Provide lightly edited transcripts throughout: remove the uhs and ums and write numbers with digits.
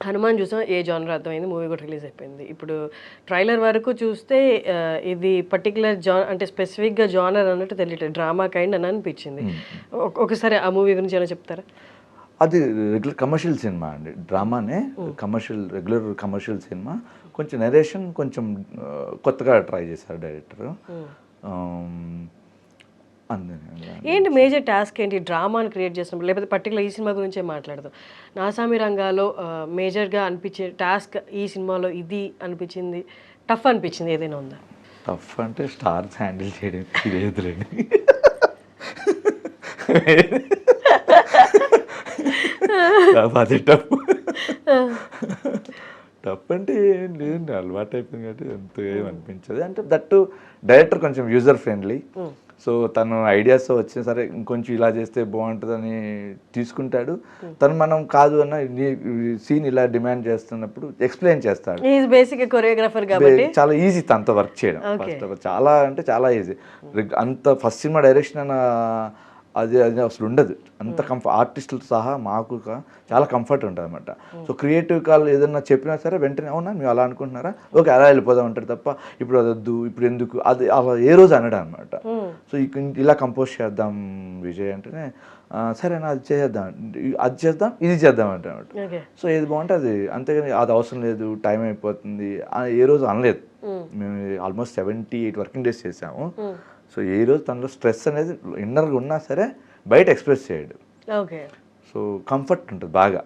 హనుమాన్ చూసాం, ఏ జానర్ అర్థమైంది, మూవీ కూడా రిలీజ్ అయిపోయింది. ఇప్పుడు ట్రైలర్ వరకు చూస్తే ఇది పర్టికులర్ అంటే స్పెసిఫిక్గా జానర్ అన్నట్టు తెలియట్లేదు, డ్రామా కైండ్ అని అనిపించింది. ఒకసారి ఆ మూవీ గురించి ఏమైనా చెప్తారా? అది రెగ్యులర్ కమర్షియల్ సినిమా అండి, డ్రామానే కమర్షియల్, రెగ్యులర్ కమర్షియల్ సినిమా. కొంచెం నరేషన్ కొంచెం కొత్తగా ట్రై చేశారు డైరెక్టర్. ఏంటి మేజర్ టాస్క్ ఏంటి డ్రామాని క్రియేట్ చేసినప్పుడు, లేకపోతే పర్టికులర్ ఈ సినిమా గురించే మాట్లాడదాం. నాసామి రంగాలో మేజర్గా అనిపించే టాస్క్ ఈ సినిమాలో ఇది అనిపించింది, టఫ్ అనిపించింది ఏదైనా ఉందా? టఫ్ అంటే స్టార్స్ హ్యాండిల్ చేయడం లేదులేండి. అదే టఫ్. టఫ్ అంటే ఏం లేదండి, అలవాటు అయిపోయింది కాబట్టి ఎంత ఏం అనిపించదు. అంటే దట్టు డైరెక్టర్ కొంచెం యూజర్ ఫ్రెండ్లీ. సో తను ఐడియాస్ వచ్చినా సరే ఇంకొంచెం ఇలా చేస్తే బాగుంటుందని తీసుకుంటాడు. తను మనం కాదు అన్న సీన్ ఇలా డిమాండ్ చేస్తున్నప్పుడు ఎక్స్ప్లెయిన్ చేస్తాడు. బేసిక్ కొరియోగ్రాఫర్ కాబట్టి చాలా ఈజీ తనతో వర్క్ చేయడం. ఫస్ట్ ఆఫ్ ఆల్ చాలా అంటే చాలా ఈజీ. అంత ఫస్ట్ సినిమా డైరెక్షన్ అన్న అది అది అసలు ఉండదు. అంత ఆర్టిస్టులతో సహా మాకు చాలా కంఫర్ట్ ఉంటుంది అనమాట. సో క్రియేటివ్ కాల్ ఏదన్నా చెప్పినా సరే వెంటనే అవునా మీరు అలా అనుకుంటున్నారా, ఓకే అలా వెళ్ళిపోదాం అంటారు తప్ప ఇప్పుడు అది వద్దు ఇప్పుడు ఎందుకు అది అలా ఏ రోజు అనడం అనమాట. సో ఇలా కంపోజ్ చేద్దాం విజయ్ అంటేనే సరేనా అది చేద్దాం, అది చేద్దాం ఇది చేద్దాం అంటే అనమాట. సో ఏది బాగుంటే అది, అంతేగాని అది అవసరం లేదు టైం అయిపోతుంది ఏ రోజు అనలేదు. మేము ఆల్మోస్ట్ 78 వర్కింగ్ డేస్ చేసాము. సో ఏ రోజు తనలో స్ట్రెస్ అనేది ఇన్నర్గా ఉన్నా సరే బయట ఎక్స్ప్రెస్ చేయడు. సో కంఫర్ట్ ఉంటుంది బాగా,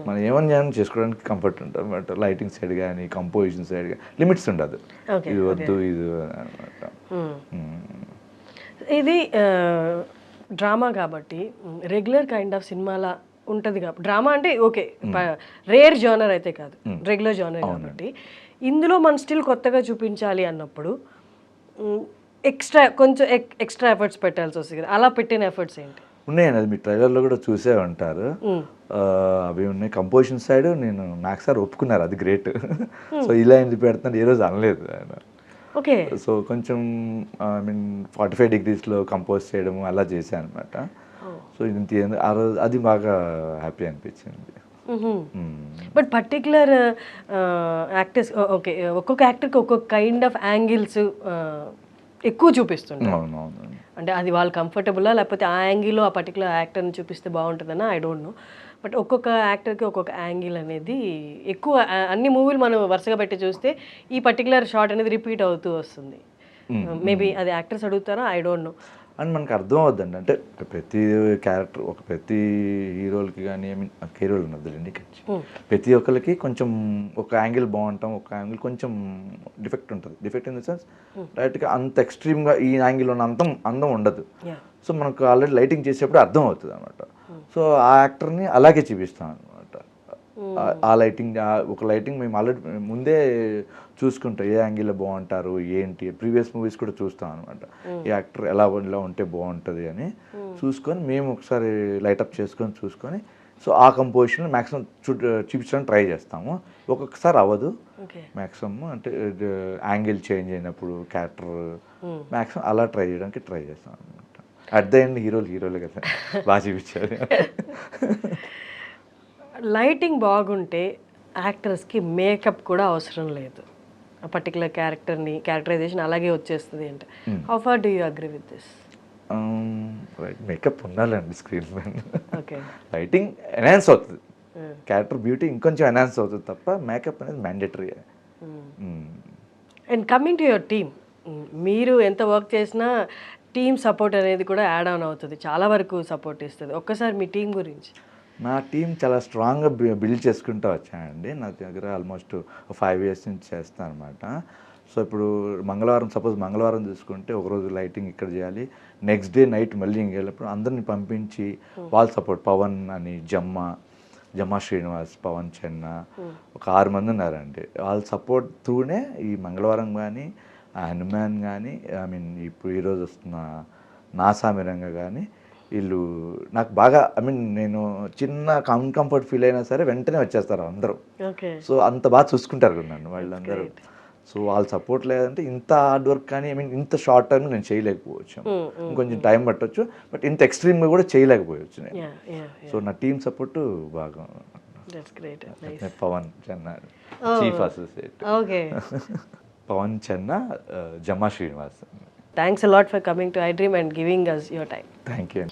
మనం ఏమన్నా చేసుకోవడానికి కంఫర్ట్ ఉంటుంది అనమాట. లైటింగ్ సైడ్ కానీ కంపోజిషన్ సైడ్ కానీ లిమిట్స్ ఉండదు, ఇది వద్దు ఇది అనమాట. ఇది డ్రామా కాబట్టి రెగ్యులర్ కైండ్ ఆఫ్ సినిమాలా ఉంటుంది కాబట్టి, డ్రామా అంటే ఓకే రేర్ జోనర్ అయితే కాదు, రెగ్యులర్ జోనర్ కాబట్టి ఇందులో మనం స్టిల్ కొత్తగా చూపించాలి అన్నప్పుడు కొంచెం ఎక్స్ట్రా ఎఫర్ట్స్ పెట్టాల్సి వస్తుంది కదా, అలా పెట్టిన ఎఫర్ట్స్ ఏంటి? ఉన్నాయండి, అది మీ ట్రైలర్లో కూడా చూసే ఉంటారు. అవి ఉన్నాయి. కంపోజిషన్ సైడ్ నేను నాకు సార్ ఒప్పుకున్నారు, అది గ్రేట్. సో ఇలా ఎందుకు పెడుతున్నారు ఏ రోజు అనలేదు ఆయన. ఓకే. సో కొంచెం ఐ మీన్ 45 degreesలో కంపోజ్ చేయడము అలా చేశాను అనమాట. సో ఇది ఆ రోజు అది బాగా హ్యాపీ అనిపించింది. బట్ పర్టికులర్ యాక్టర్స్ ఓకే, ఒక్కొక్క యాక్టర్కి ఒక్కొక్క కైండ్ ఆఫ్ యాంగిల్స్ ఎక్కువ చూపిస్తుంటారు. అంటే అది వాళ్ళు కంఫర్టబుల్లా లేకపోతే ఆ యాంగిల్లో ఆ పర్టికులర్ యాక్టర్ని చూపిస్తే బాగుంటుందన్నా ఐ డోంట్ నో. బట్ ఒక్కొక్క యాక్టర్కి ఒక్కొక్క యాంగిల్ అనేది ఎక్కువ, అన్ని మూవీలు మనం వరుసగా పెట్టి చూస్తే ఈ పర్టికులర్ షాట్ అనేది రిపీట్ అవుతూ వస్తుంది. మేబీ అది యాక్టర్స్ అడుగుతారా ఐ డోంట్ నో. అండ్ మనకు అర్థం అవుద్దండి, అంటే ప్రతి క్యారెక్టర్ ప్రతి హీరోలకి కానీ ఐ మీన్ హీరోలు ఉన్నదండి ప్రతి ఒక్కరికి కొంచెం ఒక యాంగిల్ బాగుంటాం, ఒక యాంగిల్ కొంచెం డిఫెక్ట్ ఉంటుంది. డిఫెక్ట్ ఇన్ ద సెన్స్ డైరెక్ట్గా అంత ఎక్స్ట్రీమ్గా ఈ యాంగిల్ ఉన్న అందం ఉండదు. సో మనకు ఆల్రెడీ లైటింగ్ చేసేప్పుడు అర్థం అవుతుంది అనమాట. సో ఆ యాక్టర్ని అలాగే చూపిస్తాం అనమాట. ఆ లైటింగ్ ఒక లైటింగ్ మేము ఆల్రెడీ ముందే చూసుకుంటాం, ఏ యాంగిల్లో బాగుంటారు ఏంటి, ప్రీవియస్ మూవీస్ కూడా చూస్తాం అనమాట. ఈ యాక్టర్ ఎలా ఉంటే బాగుంటుంది అని చూసుకొని మేము ఒకసారి లైటప్ చేసుకొని చూసుకొని సో ఆ కంపోజిషన్ మ్యాక్సిమం చూపించడానికి ట్రై చేస్తాము. ఒక్కొక్కసారి అవ్వదు మ్యాక్సిమం, అంటే యాంగిల్ చేంజ్ అయినప్పుడు క్యారెక్టర్ మ్యాక్సిమం అలా ట్రై చేస్తాం అనమాట. అట్ ద ఎండ్ హీరోలే కదా బాగా చూపించారు. లైటింగ్ బాగుంటే యాక్టర్స్కి మేకప్ కూడా అవసరం లేదు, ఆ పర్టికులర్ క్యారెక్టరైజేషన్ అలాగే వచ్చేస్తుంది అంటే. How far do you agree with this? Makeup ఉండాలండి స్క్రీన్ మీద. ఓకే, లైటింగ్ ఎన్హాన్స్ అవుతుంది, క్యారెక్టర్ బ్యూటీ ఇంకొంచెం ఎన్హాన్స్ అవుతుంది తప్ప మేకప్ అనేది mandatory. And coming to your team, మీరు ఎంత వర్క్ చేసినా టీమ్ సపోర్ట్ అనేది కూడా యాడ్ ఆన్ అవుతుంది, చాలా వరకు సపోర్ట్ ఇస్తుంది. ఒక్కసారి మీ టీం గురించి. నా టీం చాలా స్ట్రాంగ్గా బిల్డ్ చేసుకుంటూ వచ్చానండి. నా దగ్గర ఆల్మోస్ట్ 5 years నుంచి చేస్తాను అనమాట. సో ఇప్పుడు సపోజ్ మంగళవారం చూసుకుంటే ఒకరోజు లైటింగ్ ఇక్కడ చేయాలి, నెక్స్ట్ డే నైట్ మళ్ళీ ఇంకెళ్ళినప్పుడు అందరిని పంపించి వాళ్ళ సపోర్ట్, పవన్ అని జమ్మా శ్రీనివాస్, పవన్ చెన్న, ఒక 6 మంది ఉన్నారండి. వాళ్ళ సపోర్ట్ త్రూనే ఈ మంగళవారం కానీ హనుమాన్ కానీ ఐ మీన్ ఇప్పుడు ఈరోజు వస్తున్న నాసామి రంగ కానీ వీళ్ళు నాకు బాగా ఐ మీన్ నేను చిన్న అన్కంఫర్ట్ ఫీల్ అయినా సరే వెంటనే వచ్చేస్తారు అందరూ. సో అంత బాగా చూసుకుంటారు నన్ను వాళ్ళందరూ. సో వాళ్ళ సపోర్ట్ లేదంటే ఇంత హార్డ్ వర్క్ కానీ ఐ మీన్ ఇంత షార్ట్ టైంలో నేను చేయలేకపోవచ్చు, ఇంకొంచెం టైం పట్టవచ్చు, బట్ ఇంత ఎక్స్ట్రీమ్గా కూడా చేయలేకపోవచ్చు నేను. సో నా టీం సపోర్ట్ బాగా. That's great. Nice. Pavan Chenna Oh. Chief associate. Okay. Pavan Chenna, Jama Srinivas. Thanks a lot for coming to I dream and giving us your time. Thank you.